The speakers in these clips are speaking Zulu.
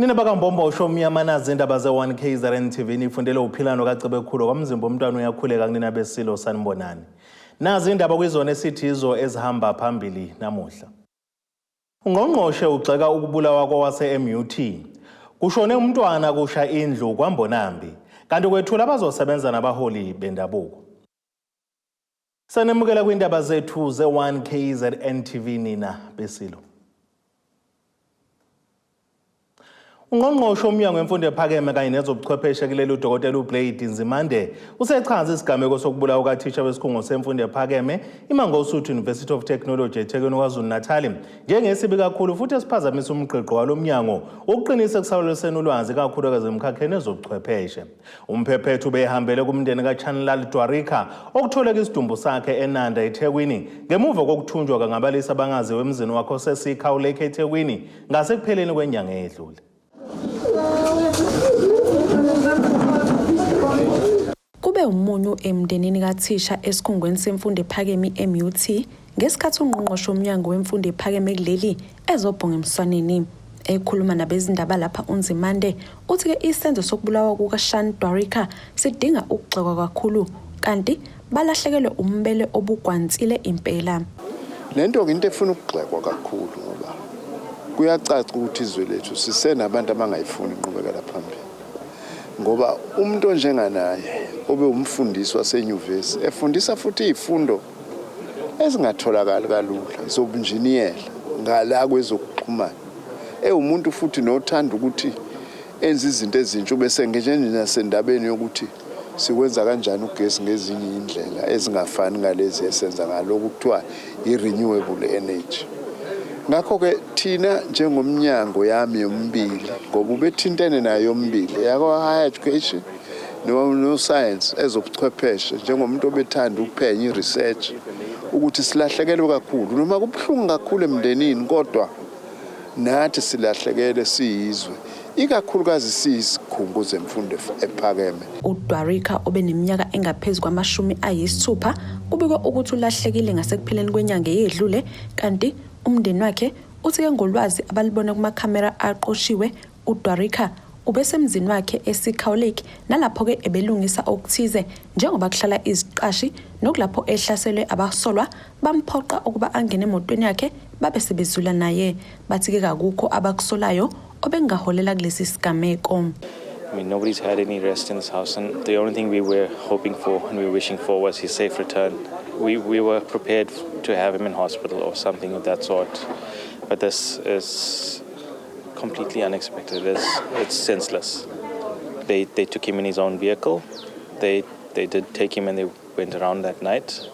Nina bakambombo ushomiyamana zindaba ze-1KZNTV ifundele uphilano kaCebekhulu kwamzimba umntwana uyakhuleka kunina besilo sanibonani. Nazi indaba kwizona esithizo ezihamba phambili namuhla. Ungqongqoshe ugxeka ukubulawa kwawase Mut. Kushone umntwana kusha indlu kwaMbonambi kanti kwethula abazosebenza nabaholi bendabuko. Sanemukela kwindaba zethu ze-1KZNTV nina besilo. Ungqongqoshe umnyango wemfundo ephakeme kanye nezobuchwepheshe kuleli udokotela uBlade Nzimande usechaza isigameko sokubulawa kukaThisha wesikhungo semfundo ephakeme iMangosuthu University of Technology eThekwini KwaZulu-Natal njengesibi kakhulu futhi esiphazamisa umgqiqo walomnyango wokuqinisa ekusabalalisa ulwazi kakhulukazi emkhakheni wezobuchwepheshe. Umphephethu ubehambele kumndeni kaChanelal Dwarika okutholeka isidumbu sakhe eNanda eThekwini ngemuva kokuthunjwa ngabalisa abangaziwe emzini wakhe osesikhawuleke eThekwini ngasekupheleni kwenyanga edlule. Kube umunyu emndenini kaThisha esikhungweni semfundo ephakeme eMut ngesikhathi ungqongqoshe umnyango wemfundo ephakeme kuleli ezobhonga emswaneni ekhuluma nabezindaba lapha uNzimande uthi ke isenzo sokubulawa kukaShan Dwarika sidinga ukugxekwa kakhulu kanti balahlekelwe umbele obugwansile impela. Lento into efuna ukugxekwa kakhulu ngoba kuyacaca ukuthi izwe lethu sisenabantu abangayifuni inqubekela phambili. Ngoba umuntu onjenganaye obe umfundisi wasenyuvesi efundisa futhi izifundo ezingatholakala kalula zobunjiniyela ngala kwezokuxhumana. Umuntu futhi nothanda ukuthi enze izinto ezintsha bese ngenjeni nasendabeni yokuthi sikwenza kanjani ugesi ngezinye indlela ezingafani ngalezi esenza ngalokho kuthiwa i-renewable energy. Ngakho ke thina njengomnyango yami yombili ngoba ubethintene nayo yombili yako higher education no science ezobuchwepheshe njengomuntu obethanda ukuphenya i-research ukuthi silahlekelwe kakhulu noma kubhlungu kakhulu emndenini kodwa nathi silahlekele siyizwe ikakhulukazi siyisikhungo zemfundo ephakeme. uDwarika obeneminyaka engaphezulu kwama-60 ubikwa ukuthi ulahlekile ngasekupheleni kwenyanga eyedlule kanti umndeni wakhe uthi ke ngolwazi abalibona kumakhamera aqoshiwe uDwarika ubesemzini wakhe esikhawuleki nalapho ke ebelungisa okuthize njengoba kuhlala iziqashi nokulapho ehlaselwe abasolwa bamphoqa ukuba angene emotweni yakhe babe sebezula naye bathi ke akukho abakusolayo obengaholela kulesi sigameko. I mean, nobody's had any rest in this house, and the only thing we were hoping for and we were wishing for was his safe return. We were prepared to have him in hospital or something of that sort, but this is completely unexpected. It's senseless. They took him in his own vehicle. They did take him and they went around that night,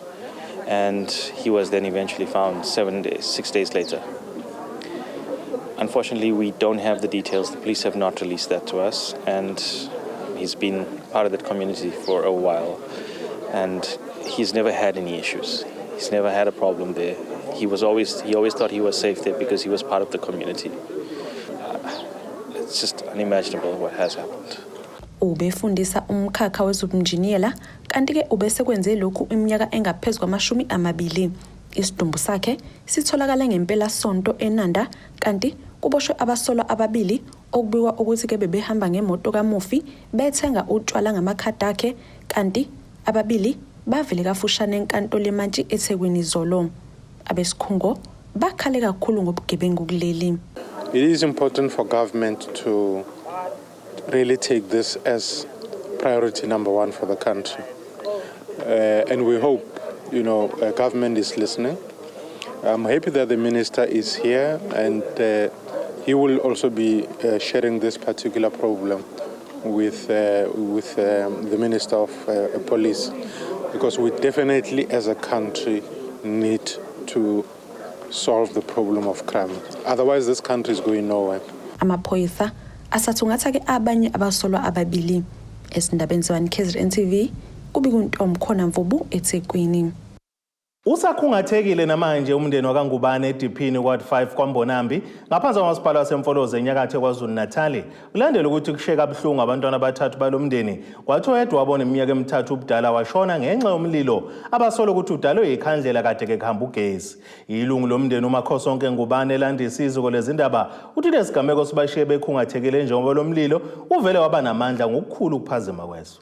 and he was then eventually found 6 days later. Unfortunately, we don't have the details. The police have not released that to us, and he's been part of that community for a while, and he's never had any issues. He's never had a problem there. He always thought he was safe there because he was part of the community. It's just unimaginable what has happened. Ubefundisa umkhakha wezobunjiniyela kanti ke ubesekwenze lokhu iminyaka engaphezulu kwama-20. Isidumbu sakhe sitholakala ngempela sonto eNanda kanti kuboshwe abasolwa ababili okubikwa ukuthi ke bebehamba ngemoto kaMufi bethenga utshwala ngamakhadi akhe kanti ababili bavele kafushane enkantolo eMantshi eThekwini izolo. Abesikhungo bakhale kakhulu ngobugebengu kuleli. It is important for government to really take this as priority number one for the country. And we hope, government is listening. I'm happy that the minister is here and he will also be sharing this particular problem with the Minister of Police, because we definitely as a country need to solve the problem of crime. Otherwise this country is going nowhere. Amaphoyisa asathungatha ke abanye abasolwa ababili. Esindabeni ze-1KZNTV kubikuntomkhona Mvubu eThekwini. Usakhungathekile namanje umndeni wakangubane ediphini Ward 5 kwaMbonambi ngaphansi kwamasipala wasemfoloze enyakatho KwaZulu-Natal kulandela ukuthi kusheka kabuhlungu abantwana abathathu balomndeni kwathi oyedwa wabona iminyaka emithathu ubudala washona ngenxa yomlilo abasola ukuthi udalwe ikhandlela kade kehamba ugesi. Ilungu lomndeni uMut.Kushone ngubane elandisa iziko lezindaba uthi lesigameko sibashiye bekhungathekile njengoba lomlilo uvele waba namandla ngokukhulu ukuphazima kweso.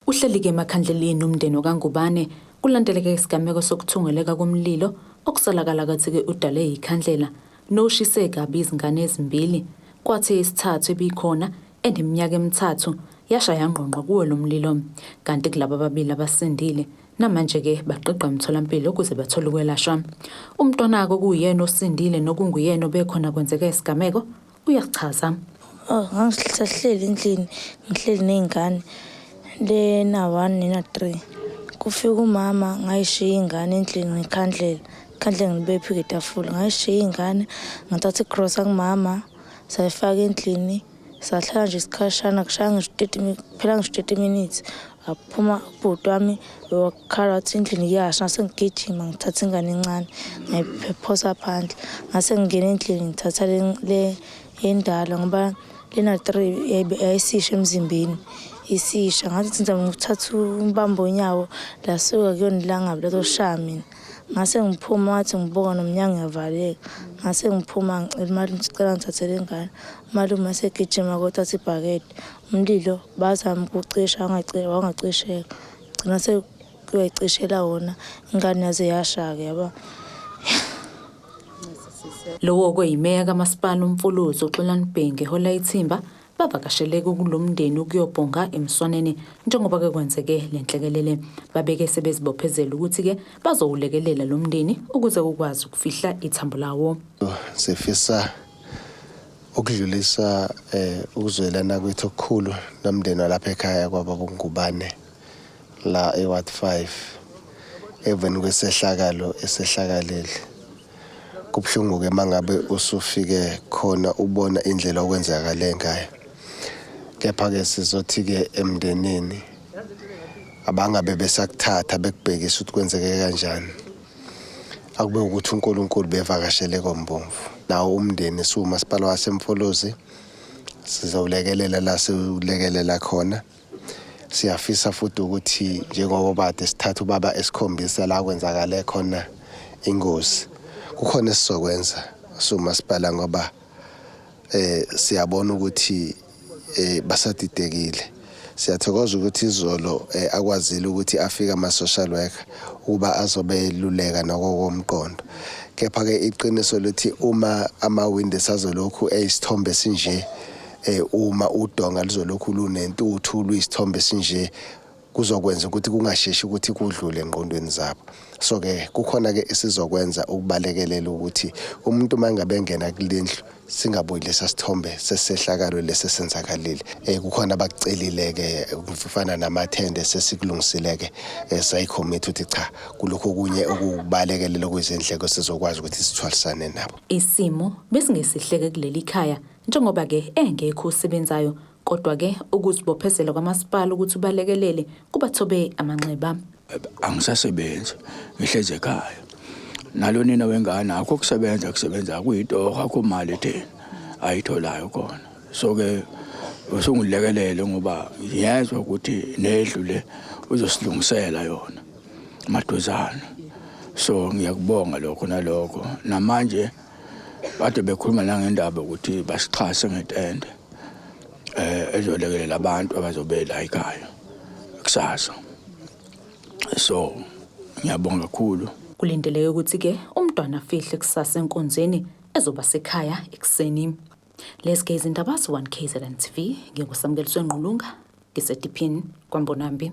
Uhleli-ke emakhandleleni umndeni wakangubane kulandeleke isigameko sokuthungeleka komlilo okusolakala kathi-ke udale ikhandlela noshise kabi izingane ezimbili kwathi isithathu ebikhona eneminyaka emithathu yashaya ngqongqo kuwo lo mlilo kanti kulabo ababili abasindile namanje-ke baqeqwa emtholampilo ukuze bathole ukwelashwa. Umntwana-ko kuyena osindile nokunguyena obekhona kwenzeka isigameko uyachaza. Ngangihleli endlini ngihleli ney'ngane lena 1 nena 3 kufika umama ngayishiya ingane endlini ngekhandlela ngilibephi ketafula ngayishiya ingane ngathatha igrosa kumama sayifaka endlini sahlala nje isikhashana kushaya phela ngisho 30 minutes aphuma ubhuti wami wakhala wathi indlini iyasha ngigijima ngithatha ingane encane ngayiphosa phandle ngase ngingena endlini ngithatha le endala ngoba lena 3 yayisisha emzimbeni isisha ngathi ngithatha umbambo onyawo lasuka kuyona ilangabi latoshaya mina ngase ngiphuma wathi ngibuka nomnyango yavaleka ngase ngiphuma imali ngicela ngithathele ingane umalume asegijima kothatha ibhakede umlilo bazama ukucisha wangacisheka gcina sekuyicishela wona ingane yaze yasha-ke yaba. Lowo kweyimeya kamasipala umfuluzo uXolani Bhengu ehola ithimba bavakasheleke kulomndeni ukuyobhonga emswaneni njengoba kwenzeke lenhlekelele babeke sebezibophezela ukuthi-ke bazowulekelela lo mndeni ukuze ukwazi ukufihla ithambo lawo. Sifisa ukudlulisa ukuzwelana kwethu okukhulu nomndeni walapha ekhaya kwababongubane la eWard 5 even kwesehlakalo esehlakalele. Kubuhlungu-ke mangabe usufike khona ubona indlela okwenzakale ngayo. Kepha-ke sizothi-ke emndenini abangabe besakuthatha bekubhekisa ukuthi kwenzeke kanjani. Akube ukuthi uNkulunkulu bevakashele kombomvu. Nawo umndeni siwumasipala wasemfolozi sizawulekelela la siwulekelela khona. Siyafisa futhi ukuthi njengoba bade sithatha ubaba esikhombisa la kwenzakale khona ingozi. Kukhona esizokwenza siwumasipala ngoba siyabona ukuthi basadidekile. Siyathokoza ukuthi izolo akwazile ukuthi afike ama-social worker ukuba azobeluleka nokomqondo. Kepha-ke iqiniso lithi uma amawindi sazolokhu eyisithombe sinje uma udonga luzolokhu lunentuthu luyisithombe sinje kuzokwenza ukuthi kungasheshi ukuthi kudlule engqondweni zabo. So-ke kukhona-ke esizokwenza ukubalekelela ukuthi umuntu mangabe engena kulendlu singabuyi lesa sithombe sesehlakalo lesesenzakalile. Kukhona abakucelile-ke kufana namathende sesikulungisileke sayikhomitha ukuthi cha kulokho kunye ukubalekelela kwezindleko sizokwazi ukuthi sithwalisane nabo. Isimo besingesihleke kuleli khaya njengoba-ke engekho usebenzayo kodwa-ke ukuzibophezela kwamasipala ukuthi ubalekelele kubathobe amanxeba. Angisasebenzi ngihleze ekhaya nalo nina wengane akho kusebenza kuyitoho akho mali etheni ayitholayo khona. So-ke usungilekelele ngoba yezwa ukuthi nedlu le uzosilungisela yona maduzana. So ngiyakubonga lokho nalokho namanje kade bekhuluma nangendaba ukuthi basixhase ngetende ezolekelela abantu abazobe la ekhaya kusasa. So ngiyabonga kakhulu. Kulindeleke ukuthi-ke umntwana afihle kusasa enkonzweni ezoba sekhaya ekuseni. Lezi izindaba Mut..KZNTV nginguSamukeliso Ngqulunga ngisediphini kwaMbonambi.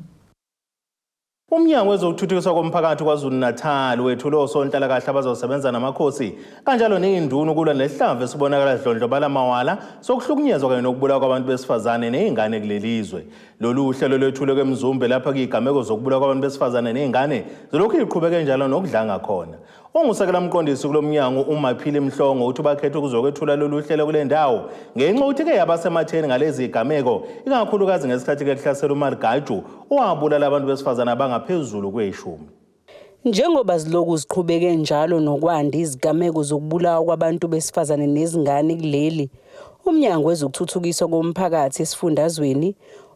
Umnyango wezokuthuthukiswa komphakathi KwaZulu-Natal wethule osonhlalakahle abazosebenza namakhosi kanjalo neinduna ukulwa nehlamvu esibonakala dlondlobala mawala sokuhlukunyezwa kanye nokubulawa kwabantu besifazane nezingane kulelizwe. Lolu uhlelo lwethulwe kweMzumbe lapha kuyigameko zokubulawa kwabantu besifazane nezingane zilokhu iqhubeke njalo nokudlanga khona. Ongusekela mqondisi kulomnyango uMaphili Mhlongo uthi bakhethe ukuzokwethula lolu hlelo kule ndawo ngenxa ukuthi-ke yabasematheni ngalezi igameko ikakhulukazi ngesikhathi ke kuhlasela uMarigaju owabulala abantu besifazane abangaphezulu kwe-10. Njengoba ziloku ziqhubeke njalo nokwanda izigameko zokubulawa kwabantu besifazane nezingane kuleli, uMnyango Wezokuthuthukiswa Komphakathi esifundazweni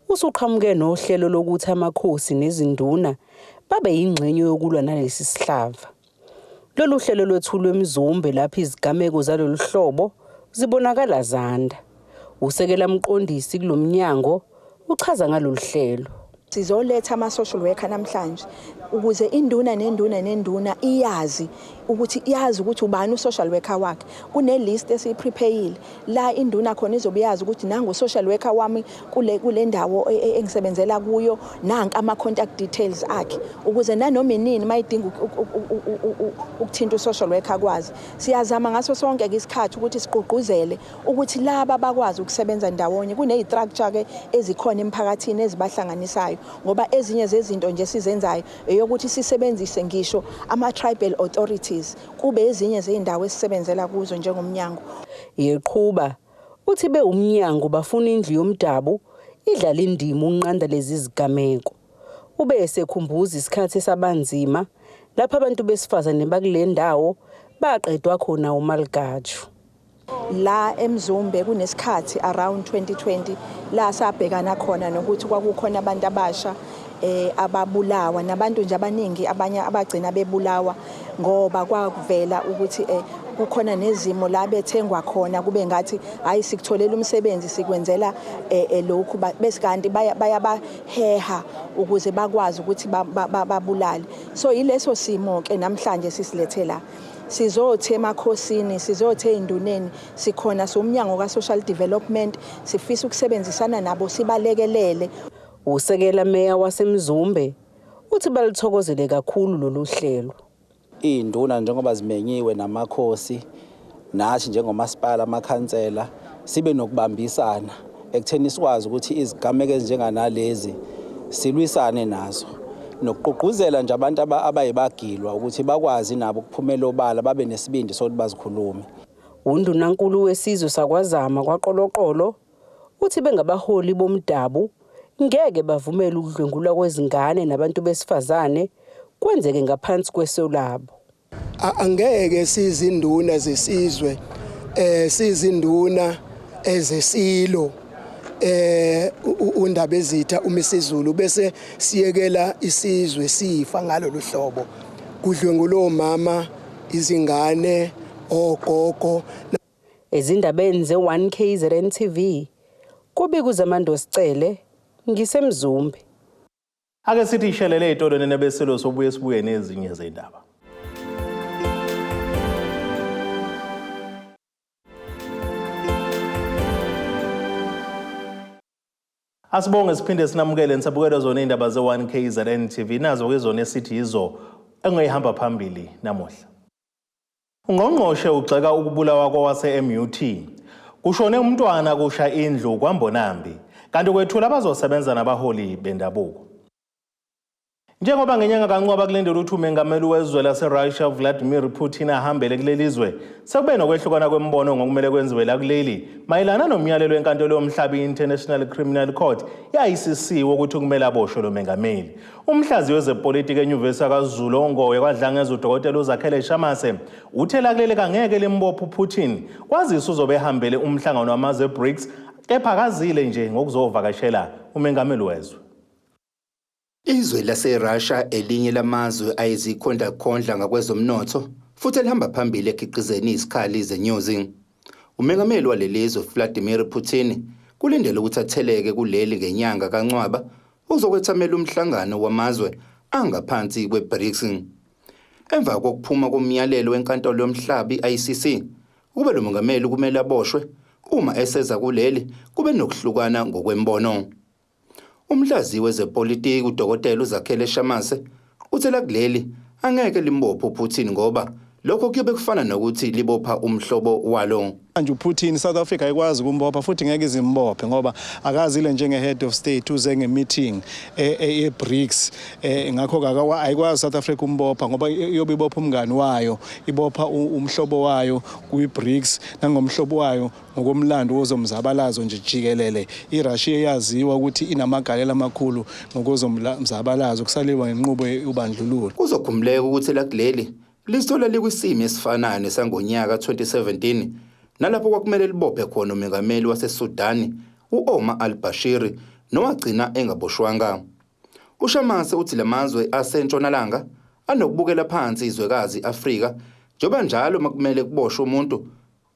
usuqhamuke nohlelo lokuthi amakhosi nezinduna babe yingxenye yokulwa nalesi sihlava. Lolu hlelo lwethulwe eMzumbe lapho izigameko zalolu hlobo zibonakala zanda. Usekela mqondisi kulomnyango uchaza ngalolu hlelo. Sizoletha ama-social worker namhlanje ukuze induna nenduna iyazi ukuthi ubani u-social worker wakhe. Kune-list esiyiprepayile la induna khona izobe yazi ukuthi nangu social worker wami kule ndawo engisebenzela kuyo, nanka ama-contact details akhe ukuze nanoma inini mayidinga ukuthinta u-social worker kwazi. Siyazama ngaso sonke isikhathi ukuthi siqugquzele ukuthi laba bakwazi ukusebenza ndawonye. Kune-structure-ke ezikhona emphakathini ezibahlanganisayo ngoba ezinye zezinto nje sizenzayo eyokuthi sisebenzise ngisho ama-tribal authorities kube ezinye zeindawo esisebenzela kuzo njengomnyango. Yeqhuba uthi umnyango bafuna indlu yomdabu idlala indima unqanda lezi zigameko. Ube esekhumbuza isikhathi sabanzima lapha abantu besifazane bakule ndawo baqedwa khona umalgatshu. La eMzumbe kunesikhathi around 2020 la sabhekana khona nokuthi kwakukhona abantu abasha ababulawa nabantu nje abaningi abanye abagcina bebulawa ngoba kwakuvela ukuthi kukhona nezimo la bethengwa khona kube ngathi hayi sikutholela umsebenzi sikwenzela lokhu bese kanti bayabaheha ukuze bakwazi ukuthi babulale. So yileso simo ke namhlanje sisilethela. Sizothe emakhosini, sizothe induneni, sikhona somnyango ka-social development, sifisa ukusebenzisana nabo sibalekelele. Usekela meya waseMzumbe uthi balithokozele kakhulu lolu hlelo. Induna njengoba zimenyiwe namakhosi nathi njengomasipala amakhansela sibe nokubambisana ekutheni sikwazi ukuthi izigameko ezinjenganalezi silwisane nazo. Nokuqugquzela nje abantu abayibagilwa ukuthi bakwazi nabo ukuphumela obala babe nesibindi sokuthi bazikhulume. Undunankulu wesizwe sakwazama kwaQoloqolo uthi bengabaholi bomdabu ngeke bavumele ukudlwengulwa kwezingane nabantu besifazane kwenzeke ngaphansi kweso labo. Angeke sizinduna zesizwe sizinduna ezesilo undaba ezitha umisizulu bese siyekela isizwe sifa ngalolu hlobo kudlwengulo omama izingane ogogo. Ezindabeni ze-1KZNTV kubika uZamando Sicele ngisemzumbe. Ake sithi ishelele itolo nebeselo sobuye sibuye nezinye zendaba. Asibonge siphinde sinamukele nisabukela zona indaba ze-1KZNTV nazo ke zona esithi yizo engihamba phambili namuhla. Ungqongqoshe ugxeka ukubulawa kwawase Mut. Kushone umntwana kusha indlu kwaMbonambi kanti kwethula abazosebenza nabaholi bendabuko. Njengoba ngenyanga kaNcwaba kulendela ukuthi umengameli wezwe laseRussia Vladimir Putin ahambele kulelizwe sekube nokwehlukana kwembono ngokumele kwenziwe la kuleli mayelana nomyalelo wenkantolo yomhlaba i-International Criminal Court ye-ICC wokuthi kumele aboshwe lo mengameli. Umhlazi wezepolitiki eNyuvesi kaZulu ongowe kwadlangeza uDokotela uZakhele Shamase uthela kuleli kangeke limbophe uPutin kwazisa uzobe ehambele umhlangano wamazwe BRICS kepha kazile nje ngokuzovakashela umengameli wezwe. Izwe laseRussia elinye lamazwe ayizikhondla ngakwezomnotho futhi elihamba phambili ekhiqizeni izikhali zenyuzi. Umengameli walelizwe Vladimir Putin kulindele ukuthi atheleke kuleli ngenyanga kaNcwaba uzokwethamela umhlangano wamazwe angaphansi kweBRICS. Emva kokuphuma komyalelo wenkantolo yomhlaba i-ICC kube lo mongameli kumele aboshwe uma eseza kuleli kube nokuhlukana ngokwembono. Umhlazi wezepolitiki uDokotela uZakhele Shamase uthela kuleli angeke limbophe uPutin ngoba lokho kuyobe kufana nokuthi libopha umhlobo walo. Manje uPutin South Africa ayikwazi ukumbopha futhi ngeke izimbophe ngoba akazile njenge head of state uze ngemeeting eBRICS ngakho ayikwazi South Africa umbopha ngoba iyobe ibopha umngani wayo ibopha umhlobo wayo kuiBRICS nangomhlobo wayo ngokomlando wozomzabalazo nje jikelele. iRussia yaziwa ukuthi inamagalelo amakhulu ngokozomzabalazo kusaliwa ngenqubo yobandlululo. Kuzokhumuleka ukuthi lakuleli lisola likwisimo esifanayo nesangonyaka 2017 nalapho kwakumele libophe khona umengameli waseSudani uOmar al-Bashir nowagcina engaboshwanga. UShamase uthi lamazwe asentshonalanga anokubukela phansi izwekazi Afrika njoba njalo makumele kuboshwe umuntu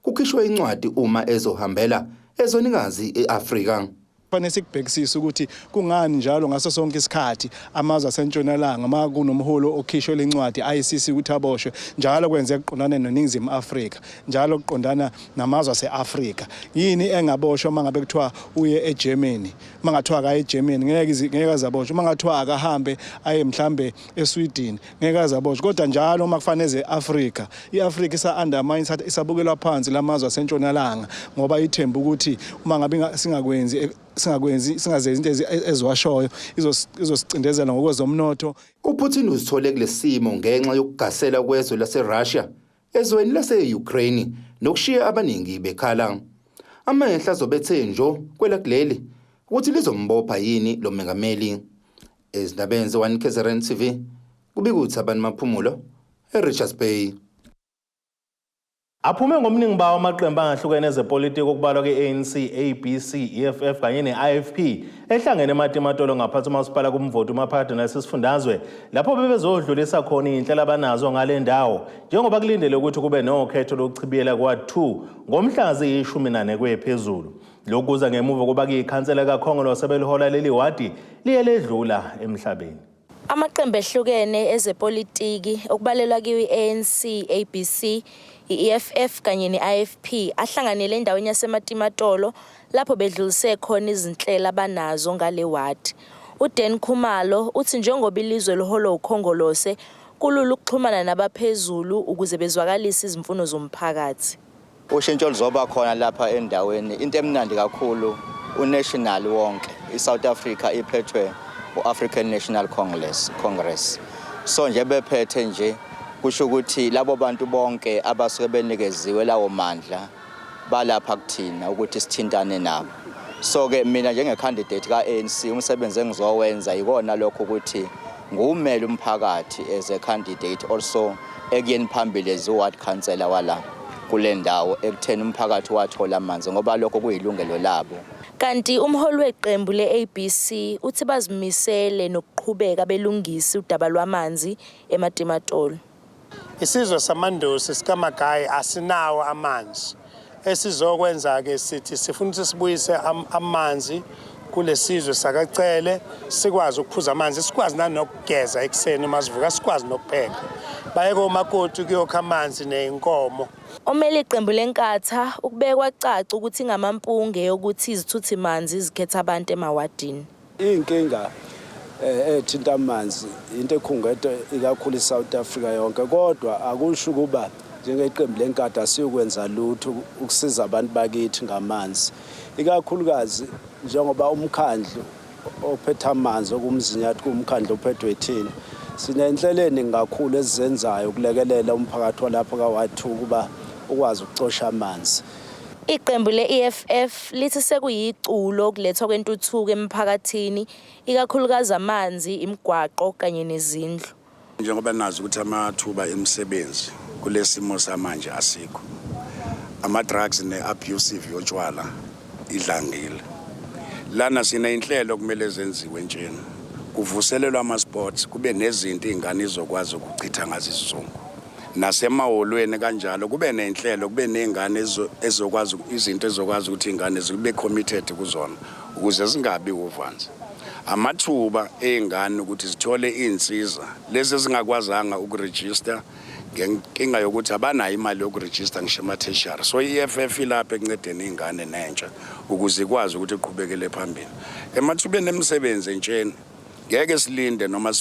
kukhishwe incwadi uma ezohambela ezonikazi eAfrika. Fanele sikubhekisisa ukuthi kungani njalo ngaso sonke isikhathi amazwe asentshonalanga makunomholo okhishwe lencwadi ICC ukuthi aboshwe njalo kwenzeka kuqondana noNingizimu Afrika njalo kuqondana namazwe aseAfrika. Yini engaboshwa mangabe kuthiwa uye eGermany mangathiwa akaye eGermany ngeke azaboshwe mangathiwa akahambe aye mhlambe eSweden ngeke azaboshwe kodwa njalo makufanele eAfrika iAfrika isa-undermine isabukelwa phansi lamazwe asentshonalanga ngoba ithemba ukuthi uma ngabe singazenzi into eziwashoyo izosicindezela ngokwezomnotho. uPutin uzithole kulesimo ngenxa yokugasela kwezwe laseRussia ezweni lase-Ukraine nokushiya abaningi bekhala. Amehla azobethe njo kwelakuleli ukuthi lizombopha yini lo mengameli. Ezindabeni ze-1KZNTV kubika ukuthi abantu maphumulo eRichards Bay. Aphume ngomningi bawo amaqembu angahlukene ezepolitiki okubalwa ke-ANC, ABC, EFF kanye ne-IFP ehlangene ematimatolo ngaphansi komasipala kumvoti umaphakathi nasesifundazwe lapho bebezodlulisa khona iy'nhlelo abanazo ngale ndawo njengoba kulindele ukuthi kube nokhetho lokuchibiyela kwa-2 ngomhla ziyi-14 kwephezulu. Lokhu kuza ngemuva kuba ikhansela kaKhongolose sebelihola leli wadi liye ledlula emhlabeni. Amaqembu ehlukene ezepolitiki okubalelwa kiwi-ANC, ABC, i-EFF kanye ne-IFP ahlanganele endaweni yasematimatolo lapho bedlulise khona izinhlelo abanazo ngale wadi. uDan Khumalo uthi njengoba ilizwe liholo uKhongolose kulula ukuxhumana nabaphezulu ukuze bezwakalise izimfuno zomphakathi. Ushintsho lizoba khona lapha endaweni into emnandi kakhulu unational wonke iSouth Africa iphethwe uAfrican National Congress. So nje bephethe nje kusho ukuthi labo bantu bonke abasuke benikeziwe lawo mandla balapha kuthina ukuthi sithintane nabo. So ke mina njengecandidate kaANC umsebenzi engizowenza ikona lokho ukuthi ngumele umphakathi as a candidate also ekuyeni phambili as ward councillor wala kule ndawo ekutheni umphakathi wathola amanzi ngoba lokho kuyilungelo labo. Kanti umholi weqembu le-ABC uthi bazimisele nokuqhubeka belungisa udaba lwamanzi ematimatolo. Isizwe samandosi sikamagayi asinawo amanzi. Esizokwenza ke sithi sifuna ukuthi sibuyise amanzi kulesizwe sakacele sikwazi ukuphuza amanzi sikwazi nanokugeza ekseni masivuka sikwazi nokupheka. Bayeke omakoti kuyokha amanzi nenkomo. Omele iqembu lenkatha ukubekwa caca ukuthi ngamampunge yokuthi izithuthi manzi zikhetha abantu emawadini. Inkinga ethinta amanzi into ekhungete ikakhulu eSouth Africa yonke kodwa akusho kuba njengeqembu lenkatha siyokwenza lutho ukusiza abantu bakithi ngamanzi. Ikakhulukazi njengoba umkhandlu ophethe amanzi okumzinyathi kumkhandlu ophethwe yithina sinenhlelo eningi kakhulu ezizenzayo ukulekelela umphakathi walapha kaWathu kuba ukwazi ukucosha amanzi. Iqembu le-EFF lithi sekuyiculo okulethwa kwentuthuko emphakathini ikakhulukazi amanzi, imigwaqo kanye nezindlu. Njengoba nazi ukuthi amathuba emisebenzi kulesimo samanje asikho. Ama-drugs ne-abusive yotshwala idlangile. Lana sina inhlelo kumele zenziwe entsheni. Kuvuselelwa ama-sports kube nezinto iy'ngane izokwazi ukuchitha ngazo isizungu. Nasemahholweni kanjalo kube nenhlelo kube nezingane ezokwazi izinto ezokwazi ukuthi ingane zibe committed kuzona ukuze zingabi uvanzi. Amathuba ezingane ukuthi zithole insiza lezi ezingakwazanga ukuregister ngenkinga yokuthi abanayo imali yokuregister ngisho ama-tertiary. So i-EFF ilapha ekuncedeni izingane nentsha ukuze ikwazi ukuthi iqhubekele phambili. Emathubeni emisebenzi entsheni ngeke silinde noma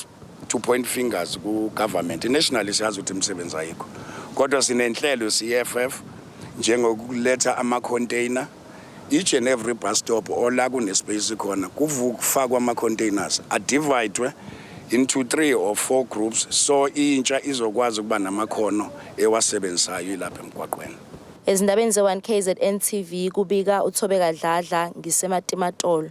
2 point fingers ku government nationally siyazi ukuthi imisebenzi ayikho kodwa sinenhlelo CFF njengokuletha ama-container each and every bus stop ola kunespace khona kufakwa ama-containers adividwe into 3 or 4 groups so intsha izokwazi ukuba namakhono ewasebenzayo lapha emgwaqweni. Ezindabeni ze-1KZNTV kubika uThobeka Dladla ngisematimatolo.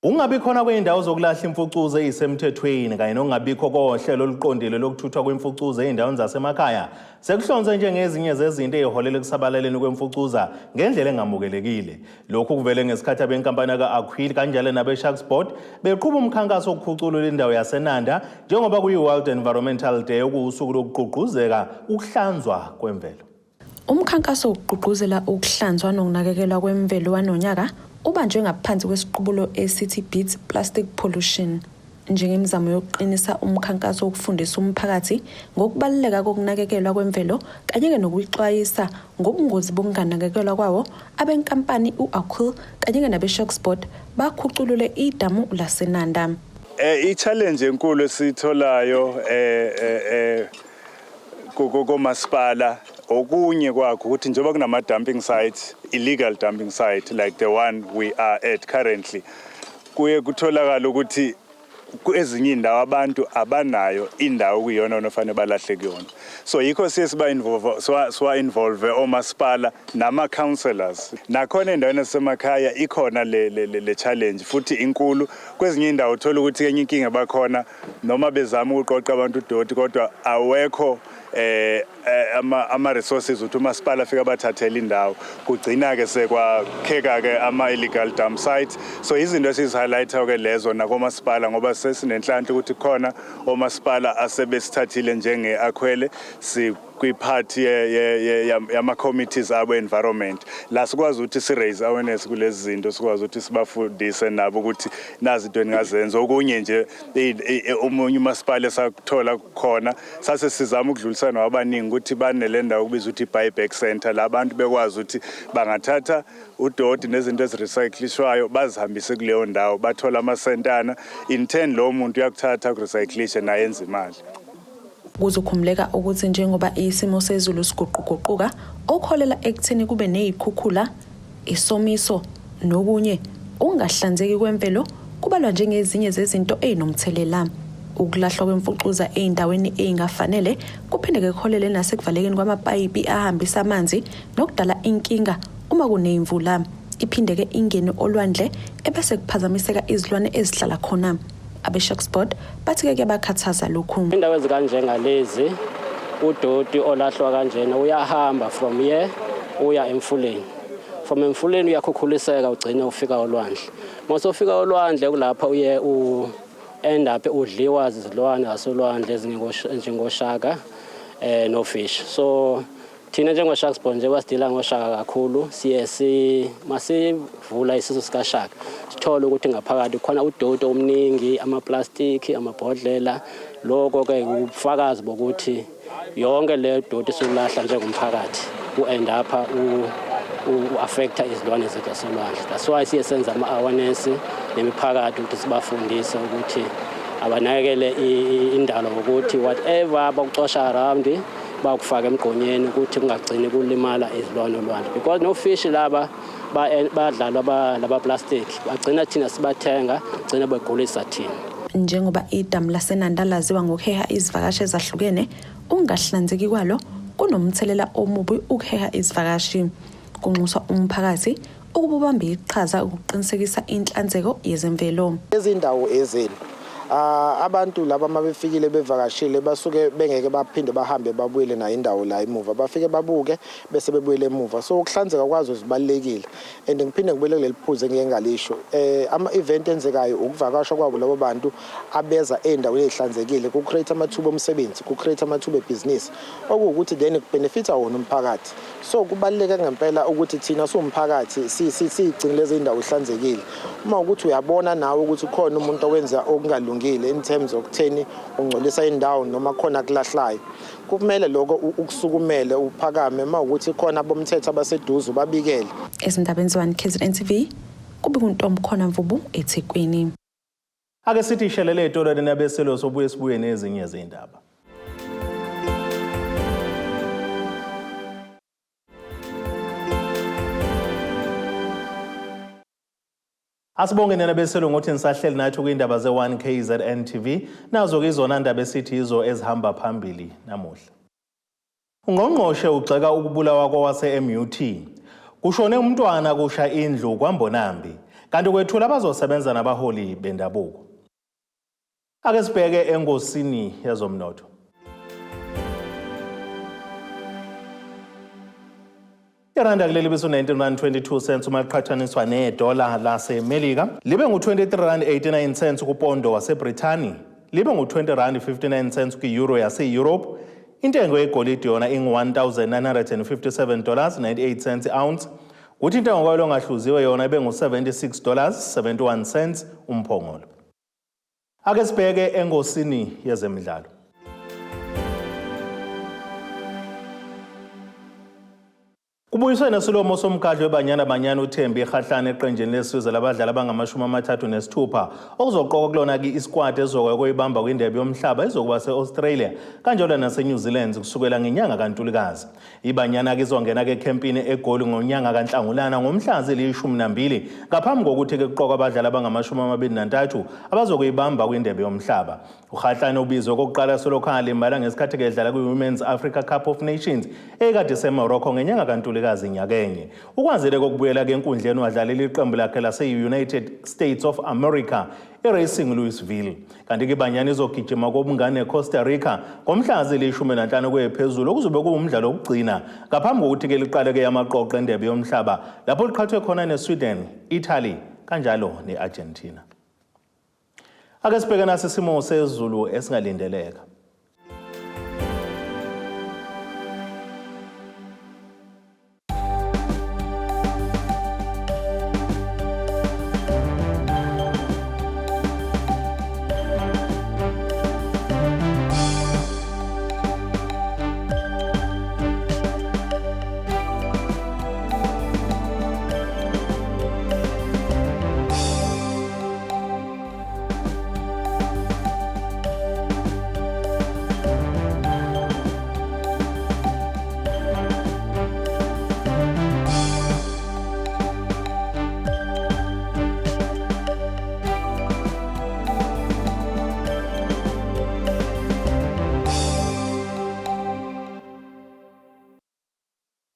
Ungabi khona kweindawo zokulahla imfucuza ezisemthethweni kanye nokungabikho kohlelo oluqondile lokuthuthwa kwemfucuza eindaweni zasemakhaya sekuhlonze njengezinye zezinto eziholela kusabalaleni kwemfucuza ngendlela engamukelekile. Lokhu kuvele ngesikhathi abenkampani ka-Aquila kanjalo nabe-Sharksport beqhuba umkhankaso wokuphuculula indawo yaseNanda njengoba kuyi-World Environmental Day okuwusuku lokugqugquzeka ukuhlanzwa kwemvelo. Umkhankaso wokugqugquzela ukuhlanzwa nokunakekelwa kwemvelo wanonyaka ubanjwe ngaphansi kwesiqubulo esithi Beats Plastic Pollution njengemizamo yokuqinisa umkhankaso wokufundisa umphakathi ngokubaluleka kokunakekelwa kwemvelo kanye nokuyixwayisa ngobungozi bokunganakekelwa kwawo. Abenkampani u-Aquila kanye nabe-Sharksport bakhuculule idamu laseNanda. I-challenge enkulu esitholayo komasipala okunye kwakho ukuthi njengoba kunama dumping sites, illegal dumping site like the one we are at currently, kuye kutholakala ukuthi ezinye indawo abantu abanayo indawo kuyona onofanele balahle kuyona. So yikho siba involve omasipala nama councillors. Nakhona endaweni zasemakhaya ikhona le challenge futhi inkulu. Kwezinye indawo uthola ukuthi enye inkinga bakhona noma bezama ukuqoqa abantu udoti kodwa awekho ama resources ukuthi umasipala afika bathathele indawo kugcina ke sekwakheka ke ama illegal dump sites. So izinto esizihighlighta ke lezo nakomasipala ngoba sesinenhlanhla ukuthi khona omasipala asebesithathile njenge Akhwele kwiphathi yama committees abo environment la sikwazi ukuthi si raise awareness kulezi zinto sikwazi ukuthi sibafundise nabo ukuthi nazi into engazenza okunye nje omunye umasipala esakuthola khona sase sizama ukudlulisana nabaningi ukuthi banelenda ukubizwa ukuthi buyback center la abantu bekwazi ukuthi bangathatha udoti nezinto ezirecyclishwayo bazihambise kuleyo ndawo bathola amasentana in 10 lo muntu uyakuthatha ukurecyclisha naye enza imali. Kuzokhumuleka ukuthi njengoba isimo sezulu siguquguquka okholela ekutheni kube nezikhukhula, isomiso nokunye ungahlanzeki kwemvelo kubalwa njengezinye zezinto ezinomthelela. Ukulahlwa kwemfucuza eindaweni ezingafanele kuphinde kukholele nasekuvalekeni kwamapayipi ahambisa amanzi nokudala inkinga uma kunezimvula. Iphinde ke ingene olwandle ebese kuphazamiseka izilwane ezihlala khona. Abe-Sharksport bathi ke bakhathaza lokhu. Indawo ezikanjengalezi udoti olahlwa kanjena uyahamba from here uya emfuleni. From emfuleni uyakhukhuliseka ugcina ufika olwandle. Mase ufika olwandle kulapha uye end up udliwa izilwane zasolwandle njengoshaka no fish. So thina njengo-Sharksport nje basidila ngoshaka kakhulu siye masivula isizo sikashaka sithola ukuthi ngaphakathi khona udoti omningi amaplastiki amabhodlela lokho ke ubufakazi bokuthi yonke le doti sokulahla njengomphakathi u-end up u-affecta izilwane zethu zasolwandle. That's why siye senza ama-awareness nemiphakathi ukuthi sibafundise ukuthi abanakekele indalo ukuthi whatever abakucosha around bakufaka emgqonyeni ukuthi kungagcini kulimala izilwane olwandle because no fish laba badlalwa laba plastic bagcina thina sibathenga gcina begulisa thina. Njengoba idamu laseNanda laziwa ngokuheha izivakashi ezahlukene ungahlanzeki kwalo kunomthelela omubi ukuheha izivakashi. Kunxuswa umphakathi ukubamba iqhaza ukuqinisekisa inhlanzeko yezemvelo. Ezindawo ezeni abantu laba mabefikile bevakashile basuke bengeke baphinde bahambe babuyele na indawo la emuva bafike babuke bese bebuyele emuva. So ukuhlanzeka kwazo zibalekile and ngiphinde ngibele leliphuze ngeke ngalisho ama event enzekayo ukuvakasha kwabo labo bantu abeza endaweni ezihlanzekile ku create amathuba omsebenzi ku create amathuba ebusiness okuwukuthi then kubenefita wona umphakathi. So kubaleka ngempela ukuthi thina somphakathi sigcine lezi indawo ihlanzekile. Uma ukuthi uyabona nawe ukuthi khona umuntu owenza okungalungile in terms okutheni ungcolisa indawo noma khona kulahlayo kumele lokho ukusukumele uphakame uma ukuthi khona abomthetho abaseduze babikele. Ezindabeni ze-1KZNTV kube uNtomkhona Mvubu eThekwini. Ake sithi ishelele etolweni nabeselo sobuye sibuye nezinye izindaba. Asibonge nina beselungu ukuthi nisahleli nathi kwindaba ze-1KZNTV nazo izona ndaba esithi izo ezihamba phambili namuhla. Ungqongqoshe ugxeka ukubulawa kwawase Mut. Kushone umntwana kusha indlu kwaMbonambi kanti kwethula abazosebenza nabaholi bendabuko. Ake sibheke engosini yezomnotho. Iranda kuleli bisu 19.22 cents uma liqhathaniswa nedola laseMelika libe ngu-23.89 kupondo waseBrithani libe ngu-20.59 cents ku-euro yase-Europe. Intengo yegolide yona $1,957.98 i-ounce kuthi intengo kwalo ngahluziwe yona ibe ngu-$76.71 umphongolo. Ake sibheke engosini yezemidlalo. Kubuyiswe nesilomo somkhandlu weBanyana Banyana uThembi ehahlane eqenjini lesizwe labadlali abangama-36 okuzoqoka kulona isquad ezokwayibamba kwindebe yomhlaba ezokuba se-Australia kanjalo nase-New Zealand kusukela ngenyanga kaNtulikazi. iBanyana izongena ekhempini eGoli ngonyanga kaNhlangulana ngomhla zili-12 ngaphambi kokuthi kuqoka abadlali abangama-23 abazokuyibamba kwindebe yomhlaba. Uhahlane ubizwe kokuqala selokhali imbala ngesikhathi kedlala kwi-Women's Africa Cup of Nations ekade seMorocco ngenyanga kaNtulikazi nyakenye. Ukwazile kokubuyela kenkundleni wadlalela iqembu lakhe lase-United States of America eRacing Louisville. Kanti iBanyana izogijima kobungane eCosta Rica ngomhla zili-15 kuyephezulu okuzobe kuwumdlalo wokugcina ngaphambi kokuthi liqale yamaqoqo endebe yomhlaba lapho liqhathwe khona neSweden, Italy kanjalo neArgentina. Ake sibheke nasisimo sezulu esingalindeleka.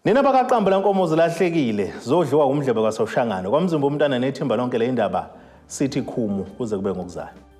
Nina bakaqamba lankomo zilahlekile zodliwa umdlebe kwaSoshangane kwamzimba umntana nethimba lonke le indaba sithi khumu kuze kube ngokuzayo.